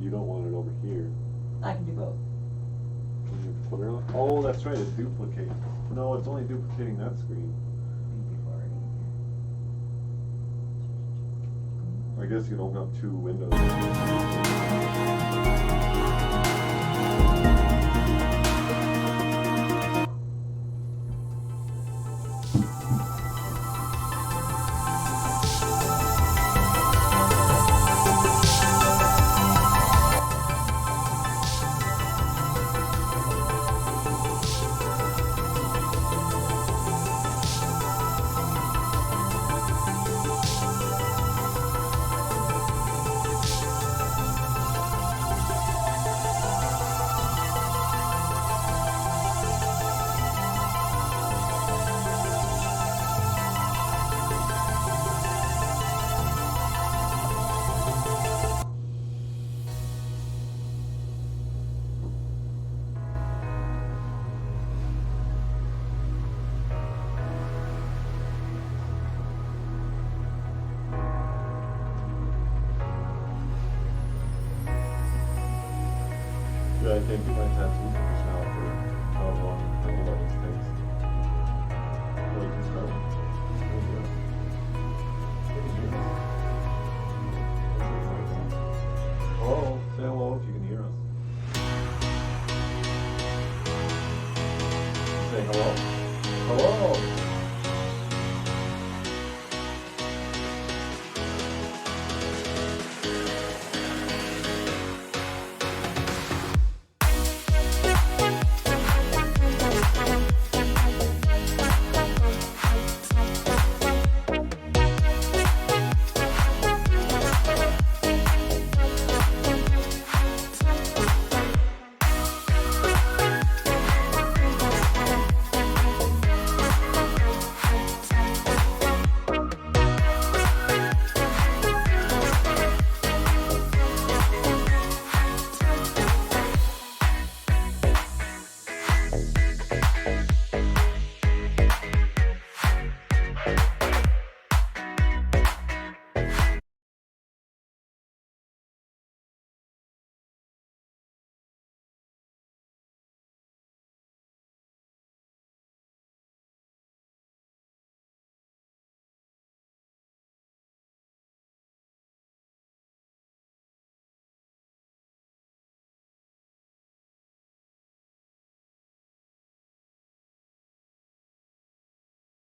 you don't want it over here. I can do both. Can you put it on? Oh, that's right, it duplicates. No, it's only duplicating that screen. I guess you can open up 2 windows. Yeah, I can't get my tattoo finished now for however long the wedding takes. Like, just go. Hello, say hello if you can hear us. Say hello. Hello.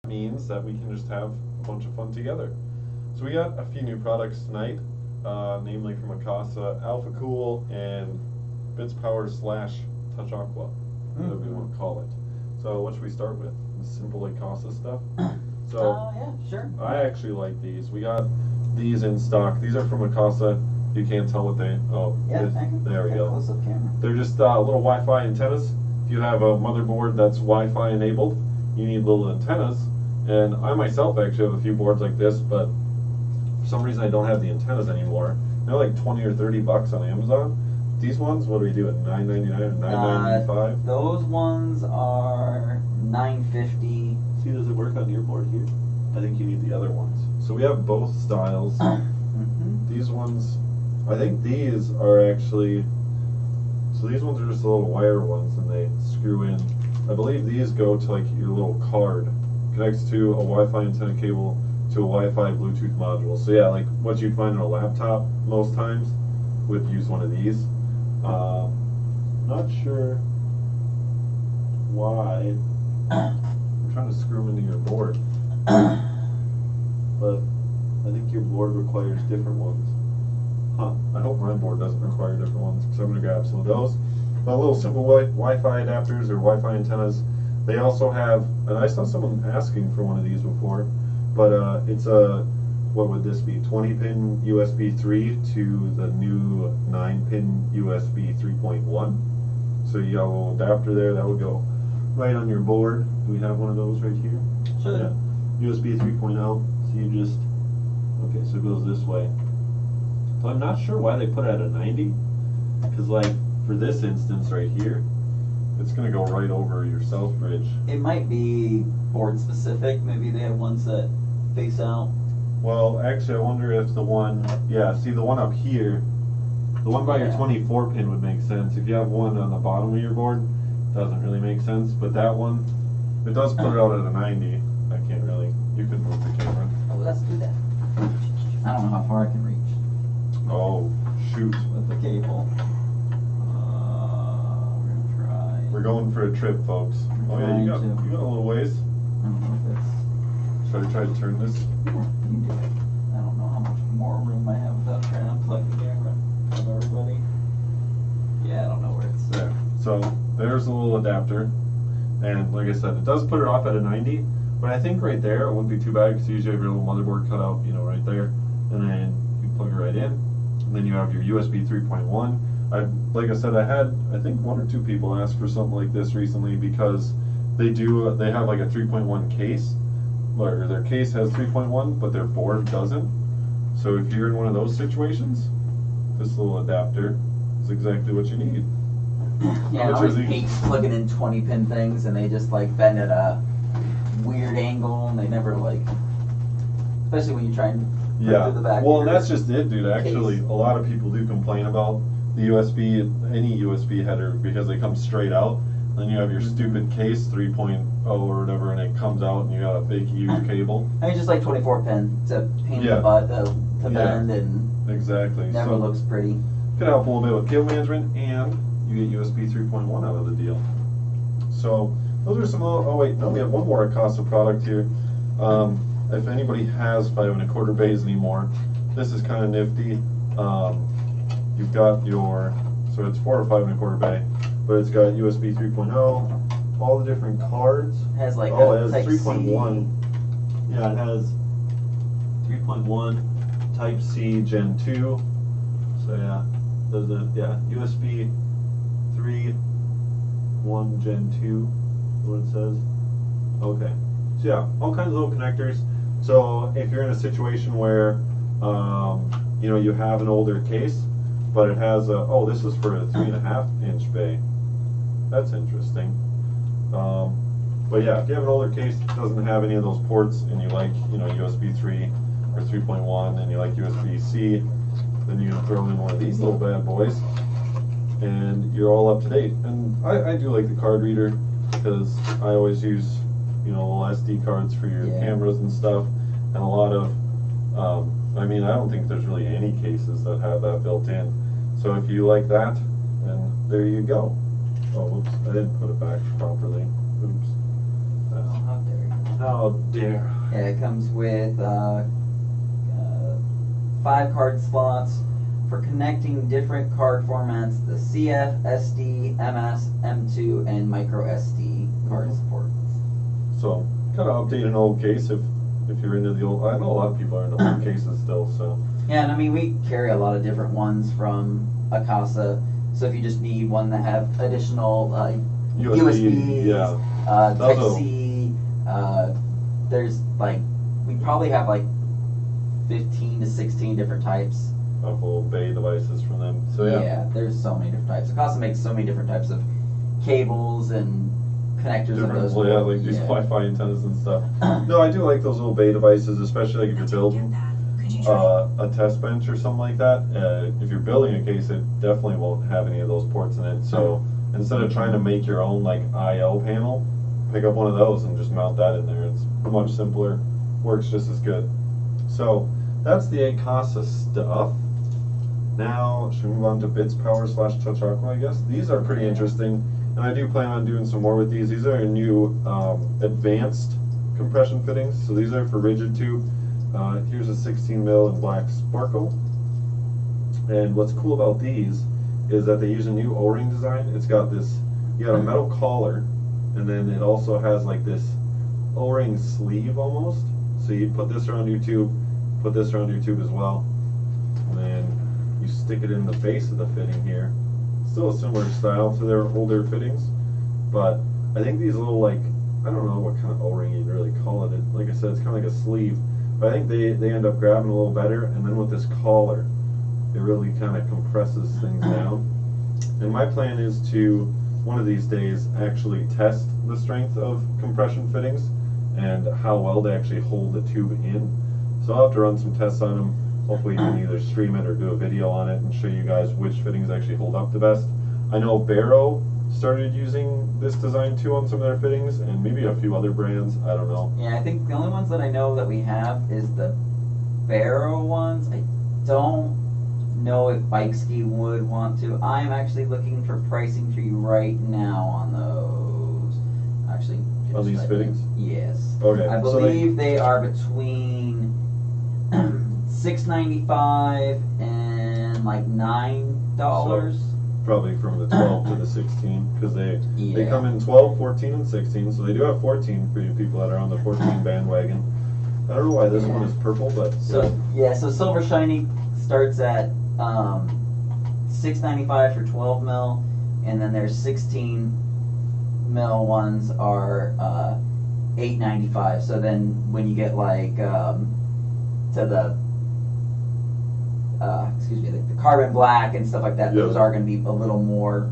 Means that we can just have a bunch of fun together. So we got a few new products tonight, namely from Akasa, Alpha Cool, and Bits Power / Touch Aqua, whatever we want to call it. So what should we start with? The simple Akasa stuff? So Yeah, sure. I actually like these. We got these in stock. These are from Akasa. You can't tell what they, there we go. Close-up camera. They're just little Wi-Fi antennas. If you have a motherboard that's Wi-Fi enabled, you need little antennas. And I myself actually have a few boards like this, but for some reason I don't have the antennas anymore. They're like 20 or 30 bucks on Amazon. These ones, what do we do at $9.99 or $9.95? Those ones are $9.50. See, does it work on your board here? I think you need the other ones. So we have both styles. These ones, I think these are actually, so these ones are just the little wire ones and they screw in. I believe these go to like your little card. Connects to a Wi-Fi antenna cable to a Wi-Fi Bluetooth module. So yeah, like what you'd find on a laptop most times would use one of these. Not sure why. I'm trying to screw them into your board. But I think your board requires different ones. Huh, I hope my board doesn't require different ones, because I'm going to grab some of those. But little simple Wi-Fi adapters or Wi-Fi antennas. They also have, and I saw someone asking for one of these before, but it's a, what would this be, 20-pin USB 3 to the new 9-pin USB 3.1. So you got a little adapter there, that would go right on your board. Do we have one of those right here? Sure. Yeah. USB 3.0, so you just, okay, so it goes this way. So I'm not sure why they put it at a 90, because like, for this instance right here, it's going to go right over your south bridge. It might be board specific. Maybe they have ones that face out. Well, actually, I wonder if the one, yeah, see the one up here, The one by your Yeah. 24 pin would make sense. If you have one on the bottom of your board, doesn't really make sense. But that one, it does put it out at a 90. I can't really. You could move the camera. Oh, let's do that. I don't know how far I can reach Oh, shoot. with the cable. We're gonna try. We're going for a trip, folks. Oh yeah, you got a little ways. I don't know if it's. Should I try to turn this? Yeah, you do it. I don't know how much more room I have without trying to unplug the camera of everybody. Yeah, I don't know where it's. There. So there's a little adapter, and like I said, it does put it off at a 90. But I think right there it wouldn't be too bad because you usually have your little motherboard cut out, you know, right there, and then you plug it right in, and then you have your USB 3.1. Like I said, I had I think 1 or 2 people ask for something like this recently because they have like a 3.1 case, or their case has 3.1 but their board doesn't. So if you're in one of those situations, this little adapter is exactly what you need. Yeah, I always hate plugging in 20-pin things and they just like bend at a weird angle and they never like, especially when you try and put it through the back. Well, and that's just it, dude. Actually, case. A lot of people do complain about the USB, any USB header, because they come straight out. Then you have your stupid case 3.0 or whatever, and it comes out, and you got a big, huge cable. I mean, just like 24-pin. It's a pain in the butt to bend and exactly. never looks pretty. Could help a little bit with cable management, and you get USB 3.1 out of the deal. So those are some. Oh wait, no, we have one more Akasa product here. If anybody has 5 1/4 bays anymore, this is kind of nifty. You've got your, so it's 4 or 5 1/4 bay, but it's got USB 3.0, all the different cards. It has like it has 3.1. Yeah, it has 3.1, Type C Gen 2. So yeah, there's a USB 3.1 Gen 2. What it says. Okay. So yeah, all kinds of little connectors. So if you're in a situation where you know, you have an older case, but it has a, oh, this is for a 3.5 inch bay. That's interesting. But yeah, if you have an older case that doesn't have any of those ports and you like, you know, USB 3 or 3.1 and you like USB-C, then you can throw in one of these little bad boys and you're all up to date. And I do like the card reader because I always use, you know, little SD cards for your cameras and stuff, and a lot of I mean, I don't think there's really any cases that have that built in. So if you like that, then there you go. Oh, whoops, I didn't put it back properly. Oops. Oh, how dare you. How dare. Yeah, it comes with 5 card slots for connecting different card formats, the CF, SD, MS, M2, and micro SD card support. So, kind of update an old case if you're into the old. I know a lot of people are into old cases still, so. Yeah, and I mean, we carry a lot of different ones from Akasa. So if you just need one that have additional USBs, Type-C, there's like, we probably have like 15 to 16 different types of little bay devices from them. So yeah, there's so many different types. Akasa makes so many different types of cables and connectors of those. Like these Wi-Fi antennas and stuff. No, I do like those little bay devices, especially like if you're building a test bench or something like that. If you're building a case, it definitely won't have any of those ports in it. So instead of trying to make your own like I/O panel, pick up one of those and just mount that in there. It's much simpler, works just as good. So that's the Akasa stuff. Now, should we move on to Bits Power / Touch Aqua, I guess? These are pretty interesting, and I do plan on doing some more with these. These are new advanced compression fittings, so these are for rigid tube. Here's a 16 mil in black sparkle. And what's cool about these is that they use a new O-ring design. It's got this, you got a metal collar, and then it also has like this O-ring sleeve almost. So you put this around your tube, put this around your tube as well, and then you stick it in the base of the fitting here. Still a similar style to their older fittings, but I think these little, like, I don't know what kind of O-ring you'd really call it. Like I said, it's kind of like a sleeve, but I think they end up grabbing a little better, and then with this collar, it really kind of compresses things down. And my plan is to, one of these days, actually test the strength of compression fittings and how well they actually hold the tube in. So I'll have to run some tests on them. hopefully we can either stream it or do a video on it and show you guys which fittings actually hold up the best. I know Barrow started using this design too on some of their fittings, and maybe a few other brands, I don't know. Yeah, I think the only ones that I know that we have is the Barrow ones. I don't know if Bike Ski would want to. I'm actually looking for pricing for you right now on those. Actually, on these fittings? Yes. Okay. I believe they are between $6.95 and like $9. So, probably from the 12 to the 16, because they come in 12, 14, and 16. So they do have 14 for you people that are on the 14 bandwagon. I don't know why this one is purple, but so Silver Shiny starts at $6.95 for 12 mil, and then their 16 mil ones are $8.95. So then when you get like to the the carbon black and stuff like that, those are going to be a little more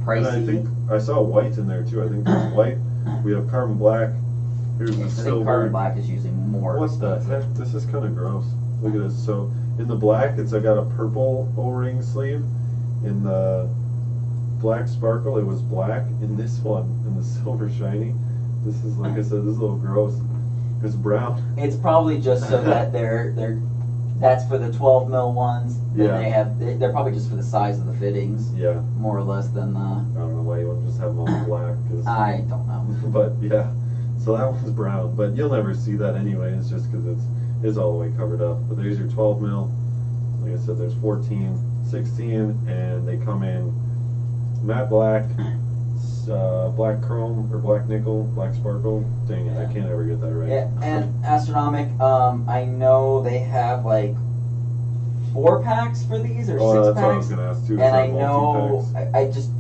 pricey. And I think I saw white in there too. I think there's white. We have carbon black. Here's the silver. I think carbon black is usually more. What the heck? This is kind of gross. Look at this. So in the black, I got a purple O-ring sleeve. In the black sparkle, it was black. In this one, in the silver shiny, this is, like I said, this is a little gross. It's brown. It's probably just so that that's for the 12 mil ones. Then they're probably just for the size of the fittings. Yeah. More or less than the. I don't know why you wouldn't just have them all black. I don't know. But yeah, so that one's brown. But you'll never see that anyway. It's just because it's all the way covered up. But there's your 12 mil. Like I said, there's 14, 16, and they come in matte black, black chrome or black nickel, black sparkle. Dang it, I can't ever get that right. Yeah, and Astronomic, I know they have like 4 packs for these or 6 packs. That's what I was gonna ask too. And I know,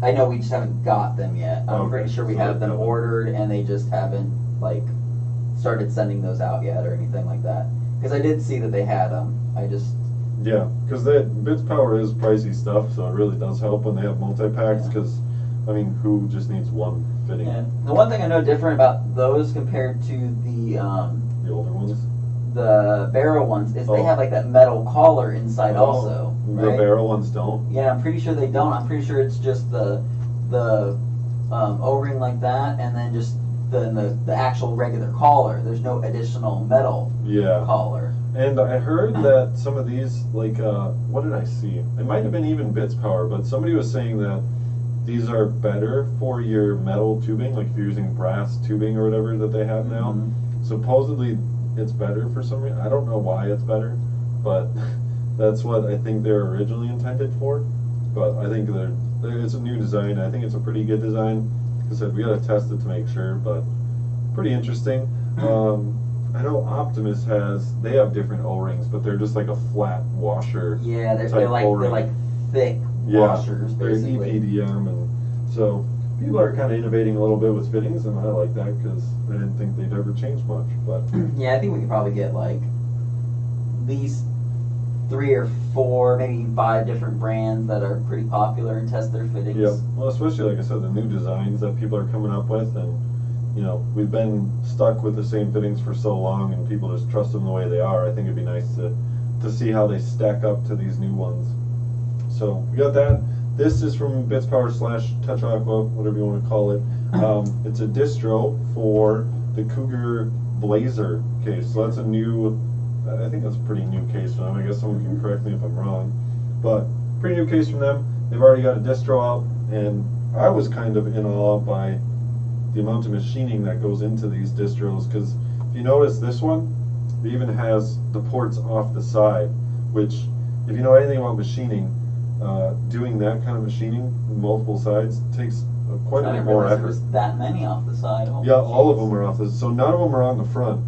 I know we just haven't got them yet. I'm pretty sure we have them ordered, and they just haven't like started sending those out yet or anything like that. Because I did see that they had them. Yeah, because Bits Power is pricey stuff, so it really does help when they have multi-packs, because, I mean, who just needs one fitting? Yeah. The one thing I know different about those compared to the older ones? The Barrow ones is they have like that metal collar inside also. Right? The Barrow ones don't? Yeah, I'm pretty sure they don't. I'm pretty sure it's just the O-ring like that, and then just the actual regular collar. There's no additional metal collar. And I heard that some of these, like, what did I see? It might have been even Bits Power, but somebody was saying that these are better for your metal tubing, like if you're using brass tubing or whatever that they have now. Supposedly it's better for some reason. I don't know why it's better, but that's what I think they're originally intended for. But I think it's a new design. I think it's a pretty good design. Like I said, we got to test it to make sure, but pretty interesting. I know Optimus they have different O-rings, but they're just like a flat washer. Yeah, they're like thick washers, basically. They're EPDM, and so people are kind of innovating a little bit with fittings, and I like that because I didn't think they'd ever change much. But yeah, I think we could probably get like these 3 or 4, maybe even 5 different brands that are pretty popular and test their fittings. Yeah, well, especially like I said, the new designs that people are coming up with, and you know, we've been stuck with the same fittings for so long, and people just trust them the way they are. I think it'd be nice to see how they stack up to these new ones. So we got that. This is from Bits Power / Touch Aqua, whatever you want to call it. It's a distro for the Cougar Blazer case. So that's a new, I think that's a pretty new case from them. I guess someone can correct me if I'm wrong. But pretty new case from them. They've already got a distro out, and I was kind of in awe by the amount of machining that goes into these distros, because if you notice this one, it even has the ports off the side, which if you know anything about machining, doing that kind of machining, multiple sides, takes quite a bit more effort. There's that many off the side. Yeah, all of them are off the, so none of them are on the front.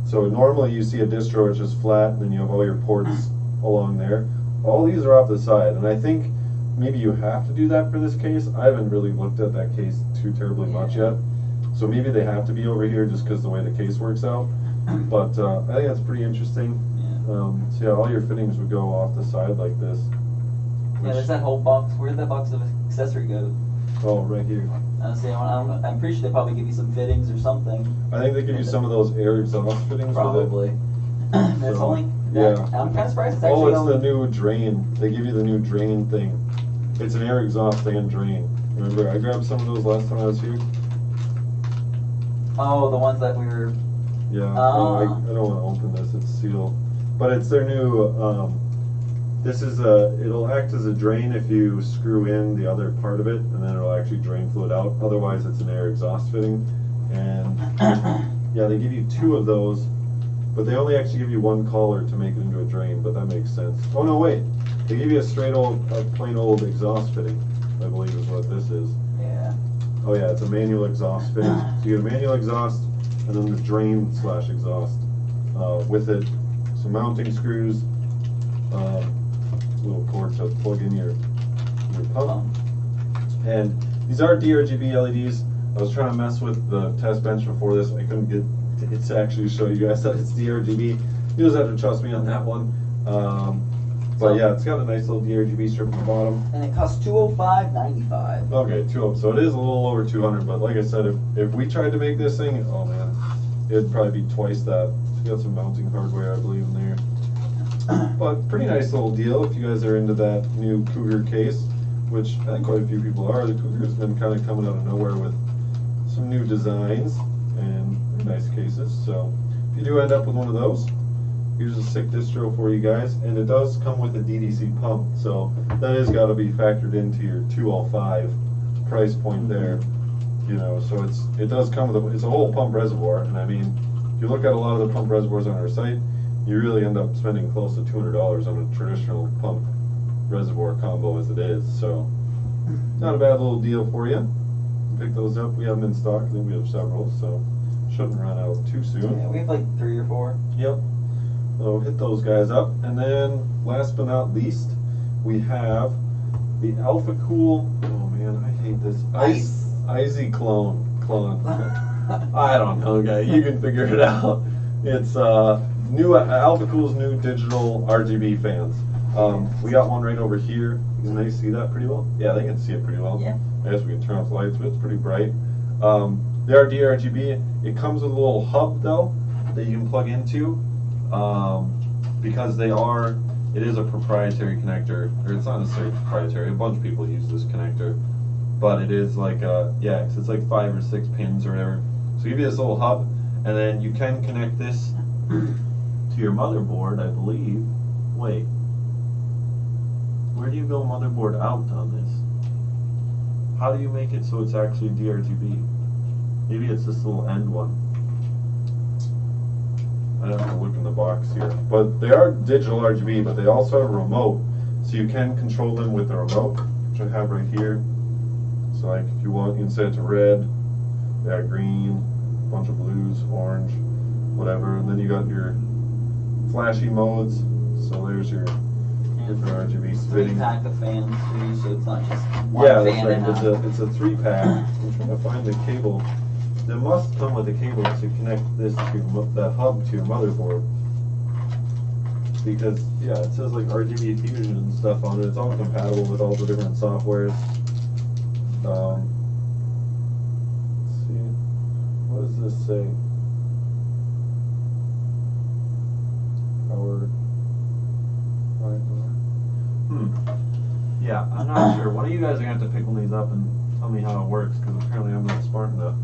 So normally you see a distro which is flat, and then you have all your ports along there. All these are off the side, and I think maybe you have to do that for this case. I haven't really looked at that case too terribly much yet, so maybe they have to be over here just because the way the case works out. But I think that's pretty interesting. So yeah, all your fittings would go off the side like this. Yeah, there's that whole box. Where did that box of accessory go? Oh, right here. I'm pretty sure they probably give you some fittings or something. I think they give you some of those air exhaust fittings. Probably. With it. It's Yeah. I'm kind of surprised it's actually. actually. Oh, it's the new drain. They give you the new drain thing. It's an air exhaust and drain. Remember, I grabbed some of those last time I was here. Oh, the ones that we were. Yeah. I don't want to open this. It's sealed. But it's their new. This is it'll act as a drain if you screw in the other part of it, and then it'll actually drain fluid out. Otherwise, it's an air exhaust fitting. And yeah, they give you 2 of those, but they only actually give you 1 collar to make it into a drain. But that makes sense. Oh no, wait, they give you a straight old, plain old exhaust fitting. I believe is what this is. Yeah. Oh yeah, it's a manual exhaust fitting. So you get a manual exhaust, and then the drain / exhaust with it. Some mounting screws. Little cord to plug in your pump. And these are DRGB LEDs. I was trying to mess with the test bench before this. I couldn't get it to actually show you guys that it's DRGB. You just have to trust me on that one. But yeah, it's got a nice little DRGB strip at the bottom. And it costs $205.95. Okay, so it is a little over 200. But like I said, if we tried to make this thing, oh man, it'd probably be twice that. It's got some mounting hardware, I believe, in there. But pretty nice little deal if you guys are into that new Cougar case, which I think quite a few people are. The Cougar's been kind of coming out of nowhere with some new designs and nice cases. So if you do end up with one of those, here's a sick distro for you guys. And it does come with a DDC pump, so that has got to be factored into your 205 price point there. You know, so it does come with it's a whole pump reservoir. And I mean, if you look at a lot of the pump reservoirs on our site, you really end up spending close to $200 on a traditional pump reservoir combo as it is. So not a bad little deal for you. Pick those up. We have them in stock. I think we have several, so shouldn't run out too soon. Yeah, we have like 3 or 4. Yep. So hit those guys up. And then last but not least, we have the Alpha Cool. Oh man, I hate this. Icy clone. I don't know, guy. You can figure it out. It's new Alpha Cool's new digital RGB fans. We got one right over here. Can they see that pretty well? Yeah, they can see it pretty well. Yeah. I guess we can turn off the lights, but it's pretty bright. They are DRGB. It comes with a little hub though that you can plug into because it is a proprietary connector, or it's not necessarily proprietary. A bunch of people use this connector, but it is like yeah, it's like 5 or 6 pins or whatever. So give you this little hub, and then you can connect this to your motherboard, I believe. Wait, where do you go motherboard out on this? How do you make it so it's actually DRGB? Maybe it's this little end one. I have to look in the box here. But they are digital RGB, but they also have a remote. So you can control them with the remote, which I have right here. So like if you want, you can set it to red, yeah, green, a bunch of blues, orange, whatever. And then you got your flashy modes. So there's your different RGB spitting. 3-pack of fans too, so it's not just one fan. Yeah, that's right. It's a 3-pack. I'm trying to find the cable. There must come with a cable to connect this to that hub to your motherboard. Because yeah, it says like RGB fusion and stuff on it. It's all compatible with all the different softwares. Let's see, what does this say? Power. Yeah, I'm not sure. One of you guys are going to have to pick one of these up and tell me how it works, because apparently I'm not smart enough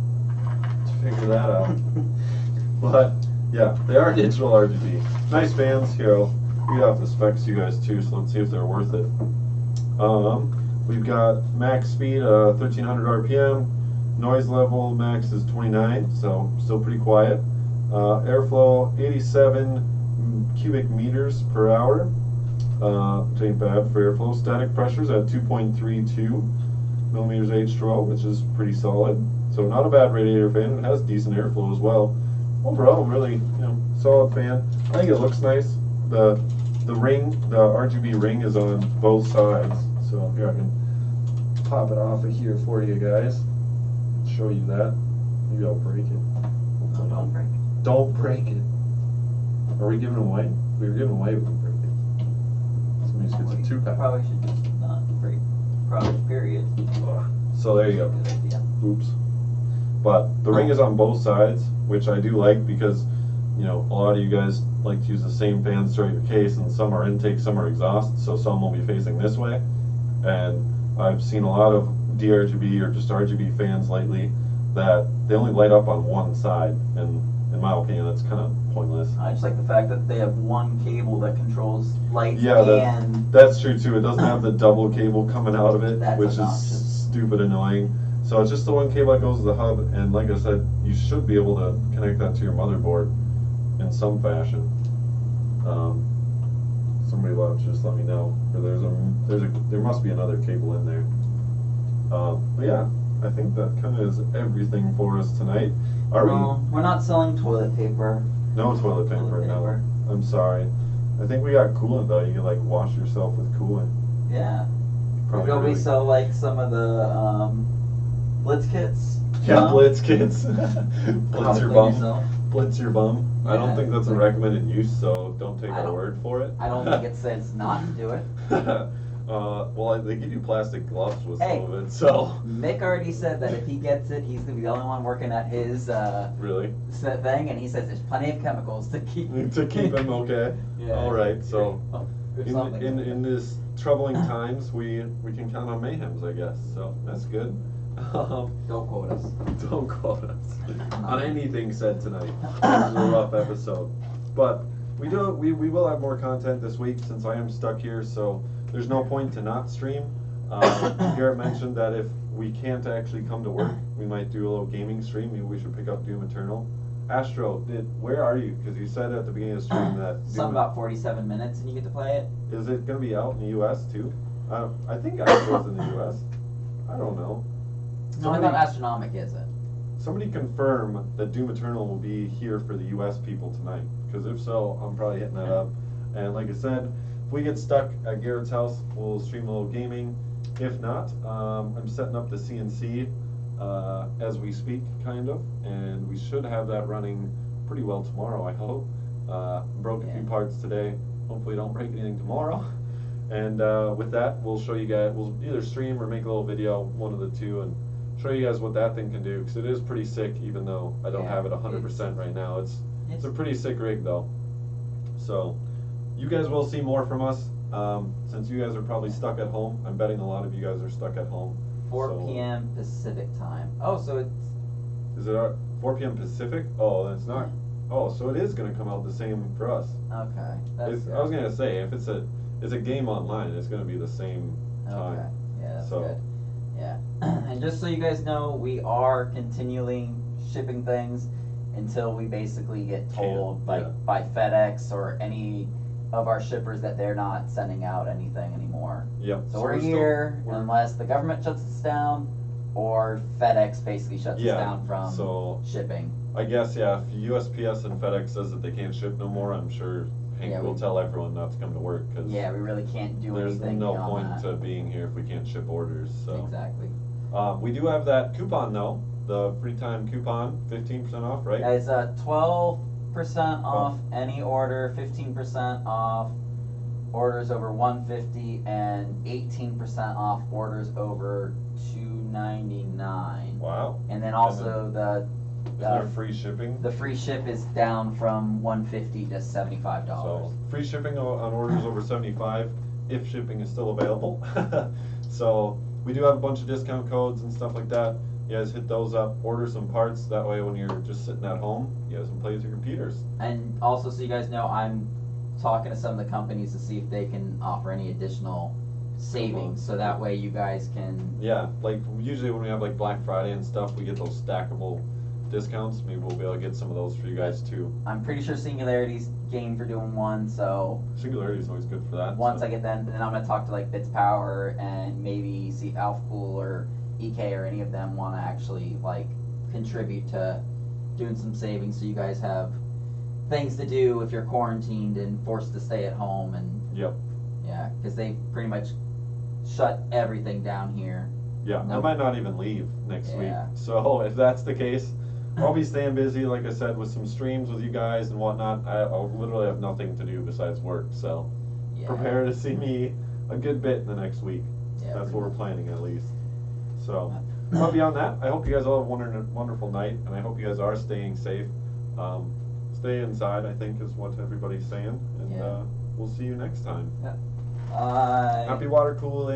to figure that out. But, yeah, they are digital RGB. Nice fans. Here, I'll read off the specs to you guys too, so let's see if they're worth it. We've got max speed, 1300 RPM. Noise level max is 29, so still pretty quiet. Airflow, 87 cubic meters per hour. Which ain't bad for airflow. Static pressures at 2.32 millimeters H2O, which is pretty solid. So not a bad radiator fan. It has decent airflow as well. Overall, really, solid fan. I think it looks nice. The ring, the RGB ring, is on both sides. So here, I can pop it off of here for you guys. Show you that. Maybe I'll break it. No, don't break it. Don't break it. Are we giving away? We were giving away. We can break it. Somebody gets a 2-pack. Probably should just not break product, period. So there you go. Good idea. Oops. But the ring is on both sides, which I do like, because you know, a lot of you guys like to use the same fans throughout your case, and some are intake, some are exhaust, so some will be facing this way. And I've seen a lot of DRGB or just RGB fans lately that they only light up on one side, and in my opinion, that's kind of pointless. I just like the fact that they have one cable that controls lights and... That's true too. It doesn't have the double cable coming out of it, which obnoxious. Is stupid annoying. So it's just the one cable that goes to the hub, and like I said, you should be able to connect that to your motherboard in some fashion. Somebody will have to just let me know, or there must be another cable in there. But yeah, I think that kind of is everything for us tonight. We're not selling toilet paper. No toilet paper, no. I'm sorry. I think we got coolant though. You can like wash yourself with coolant. Yeah. Maybe we sell like some of the Blitz kits. Yeah, Blitz kits. Blitz your bum. Blitz your bum. Yeah, I don't think that's a recommended use, so don't take our word for it. I don't think it says not to do it. Well, they give you plastic gloves with some of it, so. Mick already said that if he gets it, he's gonna be the only one working at his really thing, and he says there's plenty of chemicals to keep him okay. Yeah. All right, so in this troubling times, we can count on mayhems, I guess. So that's good. Don't quote us. Don't quote us on anything said tonight. This is a rough episode, but we will have more content this week since I am stuck here. So there's no point to not stream. Garrett mentioned that if we can't actually come to work, we might do a little gaming stream. Maybe we should pick up Doom Eternal. Astro, where are you? Because you said at the beginning of the stream that some about 47 minutes and you get to play it. Is it going to be out in the U.S. too? I think Astro's in the U.S. I don't know. No, I thought Astronomic is it. Somebody confirm that Doom Eternal will be here for the U.S. people tonight. Because if so, I'm probably hitting that up. And like I said, if we get stuck at Garrett's house, we'll stream a little gaming. If not, I'm setting up the CNC as we speak, kind of. And we should have that running pretty well tomorrow, I hope. Broke a few parts today. Hopefully don't break anything tomorrow. And with that, we'll show you guys, we'll either stream or make a little video, one of the two, and show you guys what that thing can do, because it is pretty sick, even though I don't have it 100% right now. It's a pretty sick rig though. So you guys will see more from us, since you guys are probably stuck at home. I'm betting a lot of you guys are stuck at home. 4 p.m. Pacific time. Oh, so it's... Is it 4 p.m. Pacific? Oh, that's not... Oh, so it is going to come out the same for us. Okay. I was going to say, if it's a game online, it's going to be the same time. Okay. Yeah, that's good. Yeah. And just so you guys know, we are continually shipping things until we basically get told by FedEx or any of our shippers that they're not sending out anything anymore. Yep. So we're here unless the government shuts us down or FedEx basically shuts us down from shipping. I guess, yeah, if USPS and FedEx says that they can't ship no more, I'm sure Hank will tell everyone not to come to work, because we really can't do anything. There's no point to being here if we can't ship orders. So exactly. We do have that coupon though, the free time coupon, 15% off, right? It's 12% off any order, 15% off orders over $150, and 18% off orders over $299. Wow. And then also is there free shipping? The free ship is down from $150 to $75. So free shipping on orders over $75 if shipping is still available. So we do have a bunch of discount codes and stuff like that. You guys hit those up, order some parts. That way when you're just sitting at home, you guys can play with your computers. And also, so you guys know, I'm talking to some of the companies to see if they can offer any additional savings, so that way you guys can... Yeah, like usually when we have like Black Friday and stuff, we get those stackable discounts. Maybe we'll be able to get some of those for you guys too. I'm pretty sure Singularity's game for doing one, so... Singularity's always good for that. Once I get them, then I'm going to talk to like Bits Power and maybe see if Alphapool or EK or any of them want to actually like contribute to doing some savings, so you guys have things to do if you're quarantined and forced to stay at home. And yep. Yeah, because they pretty much shut everything down here. Yeah, I might not even leave next week. So if that's the case, I'll be staying busy, like I said, with some streams with you guys and whatnot. I'll literally have nothing to do besides work, so prepare to see me a good bit in the next week. That's what we're planning, at least. So, but beyond that, I hope you guys all have a wonderful night, and I hope you guys are staying safe. stay inside, I think, is what everybody's saying. And we'll see you next time. Bye. Happy water cooling.